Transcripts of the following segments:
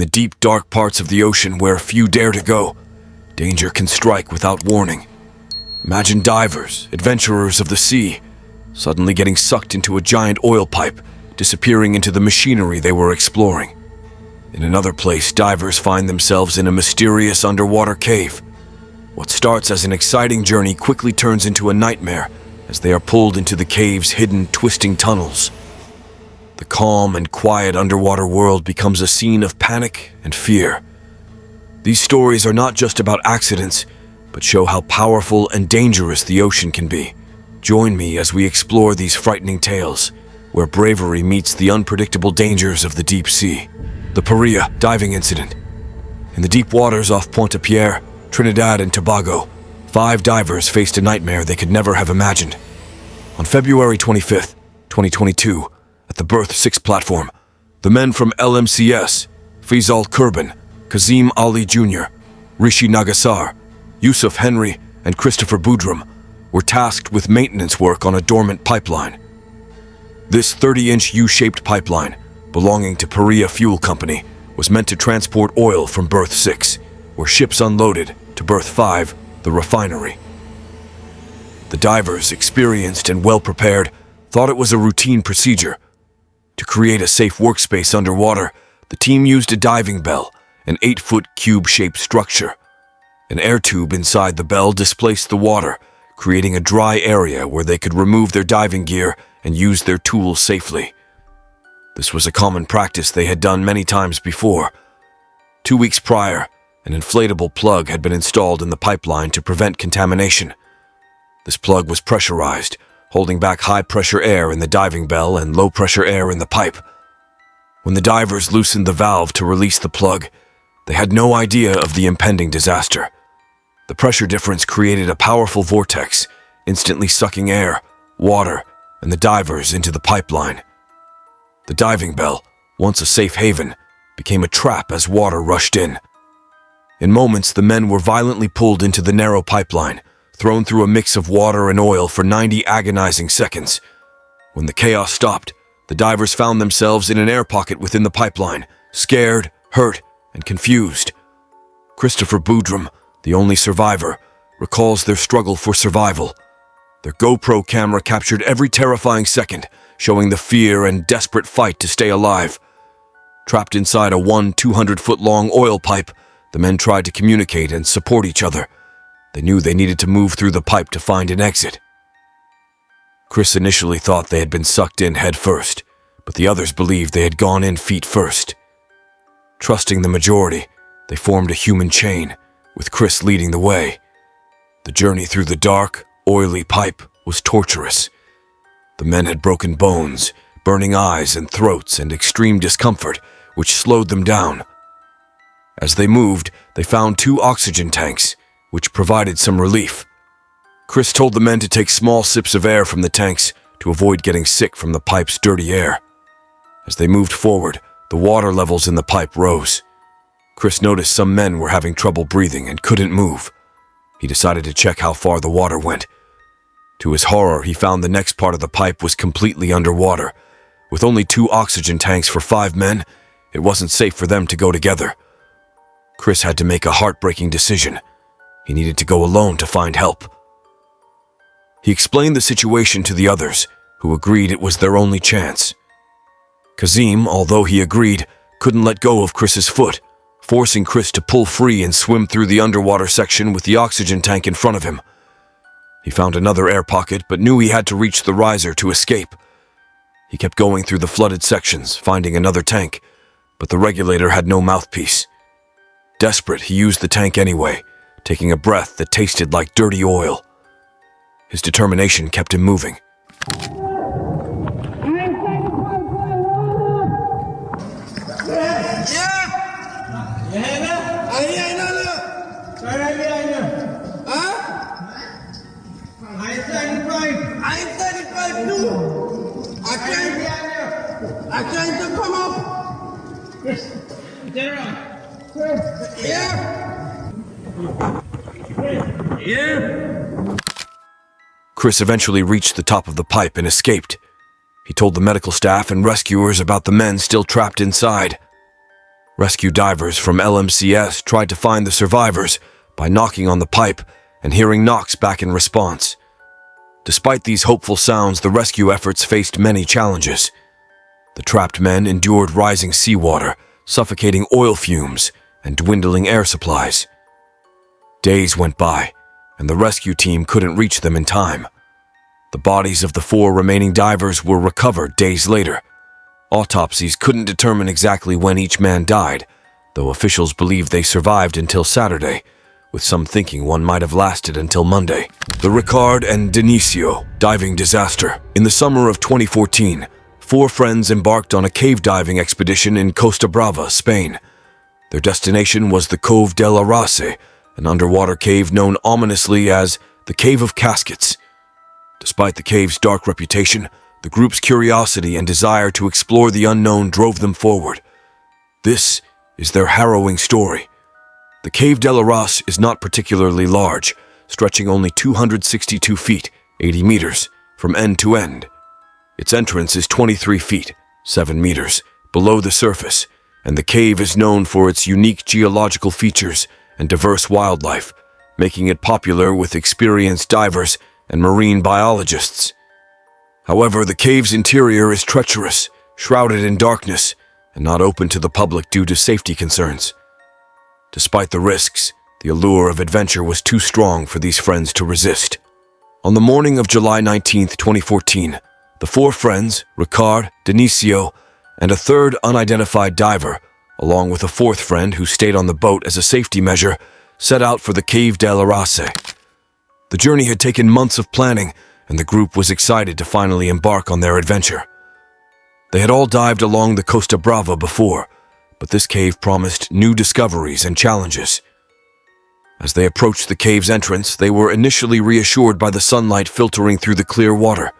the deep, dark parts of the ocean where few dare to go, danger can strike without warning. Imagine divers, adventurers of the sea, suddenly getting sucked into a giant oil pipe, disappearing into the machinery they were exploring. In another place, divers find themselves in a mysterious underwater cave. What starts as an exciting journey quickly turns into a nightmare as they are pulled into the cave's hidden, twisting tunnels. The calm and quiet underwater world becomes a scene of panic and fear. These stories are not just about accidents, but show how powerful and dangerous the ocean can be. Join me as we explore these frightening tales, where bravery meets the unpredictable dangers of the deep sea. The Paria diving incident. In the deep waters off Pointe-à-Pierre, Trinidad and Tobago, 5 divers faced a nightmare they could never have imagined. On February 25th, 2022, at the Berth 6 platform, the men from LMCS, Faisal Kurban, Kazim Ali Jr., Rishi Nagasar, Yusuf Henry, and Christopher Boudram were tasked with maintenance work on a dormant pipeline. This 30-inch U-shaped pipeline, belonging to Paria Fuel Company, was meant to transport oil from Berth 6, where ships unloaded, to Berth 5, the refinery. The divers, experienced and well-prepared, thought it was a routine procedure. To create a safe workspace underwater, the team used a diving bell, an 8-foot cube-shaped structure. An air tube inside the bell displaced the water, creating a dry area where they could remove their diving gear and use their tools safely. This was a common practice they had done many times before. 2 weeks prior, an inflatable plug had been installed in the pipeline to prevent contamination. This plug was pressurized, holding back high-pressure air in the diving bell and low-pressure air in the pipe. When the divers loosened the valve to release the plug, they had no idea of the impending disaster. The pressure difference created a powerful vortex, instantly sucking air, water, and the divers into the pipeline. The diving bell, once a safe haven, became a trap as water rushed in. In moments, the men were violently pulled into the narrow pipeline, thrown through a mix of water and oil for 90 agonizing seconds. When the chaos stopped, the divers found themselves in an air pocket within the pipeline, scared, hurt, and confused. Christopher Boudram, the only survivor, recalls their struggle for survival. Their GoPro camera captured every terrifying second, showing the fear and desperate fight to stay alive. Trapped inside a 200-foot-long oil pipe, the men tried to communicate and support each other. They knew they needed to move through the pipe to find an exit. Chris initially thought they had been sucked in head first, but the others believed they had gone in feet first. Trusting the majority, they formed a human chain, with Chris leading the way. The journey through the dark, oily pipe was torturous. The men had broken bones, burning eyes and throats, and extreme discomfort, which slowed them down. As they moved, they found 2 oxygen tanks, which provided some relief. Chris told the men to take small sips of air from the tanks to avoid getting sick from the pipe's dirty air. As they moved forward, the water levels in the pipe rose. Chris noticed some men were having trouble breathing and couldn't move. He decided to check how far the water went. To his horror, he found the next part of the pipe was completely underwater. With only 2 oxygen tanks for 5 men, it wasn't safe for them to go together. Chris had to make a heartbreaking decision. He needed to go alone to find help. He explained the situation to the others, who agreed it was their only chance. Kazim, although he agreed, couldn't let go of Chris's foot, forcing Chris to pull free and swim through the underwater section with the oxygen tank in front of him. He found another air pocket, but knew he had to reach the riser to escape. He kept going through the flooded sections, finding another tank, but the regulator had no mouthpiece. Desperate, he used the tank anyway, taking a breath that tasted like dirty oil. His determination kept him moving. I'm trying to come up. Yes. Turn around. Yeah. Chris eventually reached the top of the pipe and escaped. He told the medical staff and rescuers about the men still trapped inside. Rescue divers from LMCS tried to find the survivors by knocking on the pipe and hearing knocks back in response. Despite these hopeful sounds, the rescue efforts faced many challenges. The trapped men endured rising seawater, suffocating oil fumes, and dwindling air supplies. Days went by, and the rescue team couldn't reach them in time. The bodies of the 4 remaining divers were recovered days later. Autopsies couldn't determine exactly when each man died, though officials believed they survived until Saturday, with some thinking one might have lasted until Monday. The Ricard and Dionisio diving disaster. In the summer of 2014, 4 friends embarked on a cave diving expedition in Costa Brava, Spain. Their destination was the Cove de la Race, an underwater cave known ominously as the Cave of Caskets. Despite the cave's dark reputation, the group's curiosity and desire to explore the unknown drove them forward. This is their harrowing story. The Cave de la Race is not particularly large, stretching only 262 feet, 80 meters, from end to end. Its entrance is 23 feet, 7 meters, below the surface, and the cave is known for its unique geological features and diverse wildlife, making it popular with experienced divers and marine biologists. However, the cave's interior is treacherous, shrouded in darkness, and not open to the public due to safety concerns. Despite the risks, the allure of adventure was too strong for these friends to resist. On the morning of July 19, 2014, the 4 friends, Ricard, Dionisio, and a 3rd unidentified diver, along with a 4th friend who stayed on the boat as a safety measure, set out for the Cave de la Race. The journey had taken months of planning, and the group was excited to finally embark on their adventure. They had all dived along the Costa Brava before, but this cave promised new discoveries and challenges. As they approached the cave's entrance, they were initially reassured by the sunlight filtering through the clear water.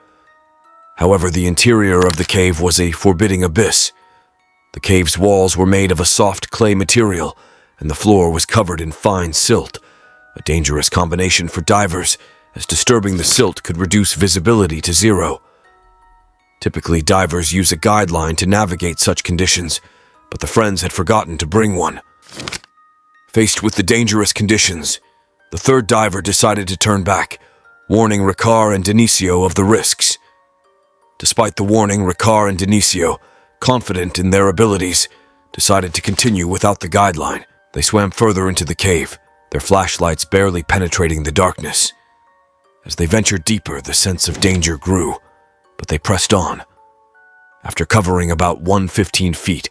However, the interior of the cave was a forbidding abyss. The cave's walls were made of a soft clay material, and the floor was covered in fine silt, a dangerous combination for divers, as disturbing the silt could reduce visibility to 0. Typically, divers use a guideline to navigate such conditions, but the friends had forgotten to bring one. Faced with the dangerous conditions, the 3rd diver decided to turn back, warning Ricard and Dionisio of the risks. Despite the warning, Ricard and Dionisio, confident in their abilities, decided to continue without the guideline. They swam further into the cave, their flashlights barely penetrating the darkness. As they ventured deeper, the sense of danger grew, but they pressed on. After covering about 115 feet,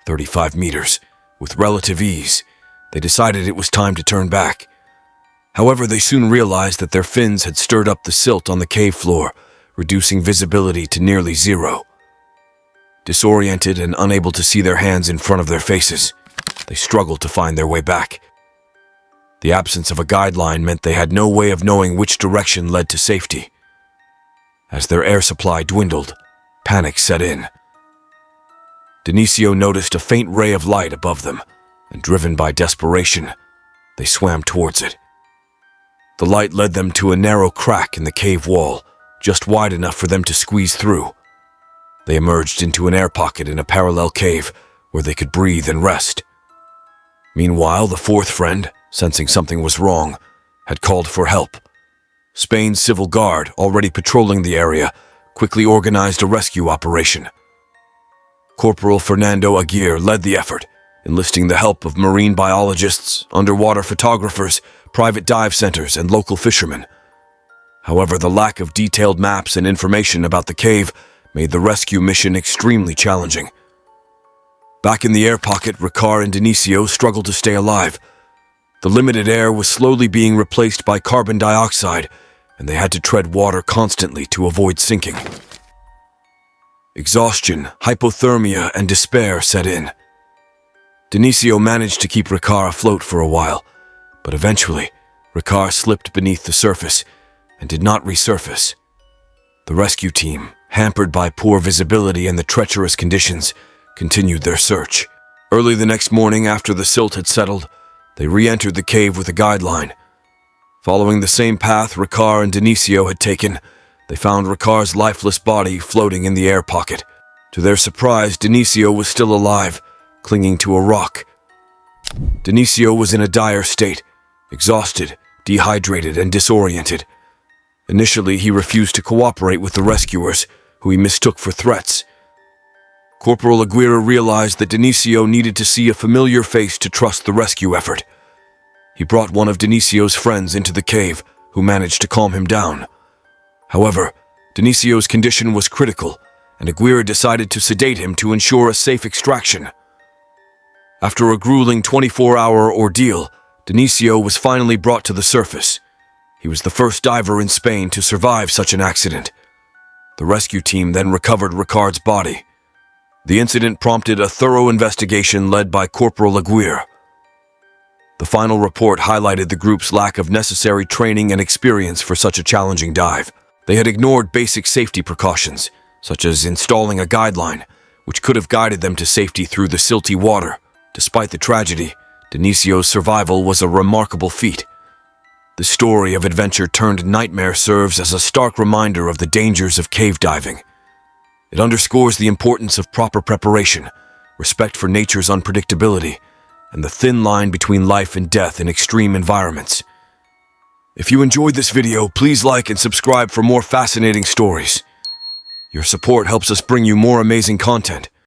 35 meters, with relative ease, they decided it was time to turn back. However, they soon realized that their fins had stirred up the silt on the cave floor, reducing visibility to nearly 0. Disoriented and unable to see their hands in front of their faces, they struggled to find their way back. The absence of a guideline meant they had no way of knowing which direction led to safety. As their air supply dwindled, panic set in. Dionisio noticed a faint ray of light above them, and driven by desperation, they swam towards it. The light led them to a narrow crack in the cave wall, just wide enough for them to squeeze through. They emerged into an air pocket in a parallel cave where they could breathe and rest. Meanwhile, the 4th friend, sensing something was wrong, had called for help. Spain's civil guard, already patrolling the area, quickly organized a rescue operation. Corporal Fernando Aguirre led the effort, enlisting the help of marine biologists, underwater photographers, private dive centers, and local fishermen. However, the lack of detailed maps and information about the cave made the rescue mission extremely challenging. Back in the air pocket, Ricard and Dionisio struggled to stay alive. The limited air was slowly being replaced by carbon dioxide, and they had to tread water constantly to avoid sinking. Exhaustion, hypothermia, and despair set in. Dionisio managed to keep Ricard afloat for a while, but eventually, Ricard slipped beneath the surface and did not resurface. The rescue team, hampered by poor visibility and the treacherous conditions, continued their search. Early the next morning, after the silt had settled, they re-entered the cave with a guideline. Following the same path Ricard and Dionisio had taken, they found Ricard's lifeless body floating in the air pocket. To their surprise, Dionisio was still alive, clinging to a rock. Denisio was in a dire state, exhausted, dehydrated, and disoriented. Initially, he refused to cooperate with the rescuers, who he mistook for threats. Corporal Aguirre realized that Denisio needed to see a familiar face to trust the rescue effort. He brought one of Denisio's friends into the cave, who managed to calm him down. However, Denisio's condition was critical, and Aguirre decided to sedate him to ensure a safe extraction. After a grueling 24-hour ordeal, Denisio was finally brought to the surface. He was the first diver in Spain to survive such an accident. The rescue team then recovered Ricard's body. The incident prompted a thorough investigation led by Corporal Aguirre. The final report highlighted the group's lack of necessary training and experience for such a challenging dive. They had ignored basic safety precautions, such as installing a guideline, which could have guided them to safety through the silty water. Despite the tragedy, Denisio's survival was a remarkable feat. The story of adventure turned nightmare serves as a stark reminder of the dangers of cave diving. It underscores the importance of proper preparation, respect for nature's unpredictability, and the thin line between life and death in extreme environments. If you enjoyed this video, please like and subscribe for more fascinating stories. Your support helps us bring you more amazing content.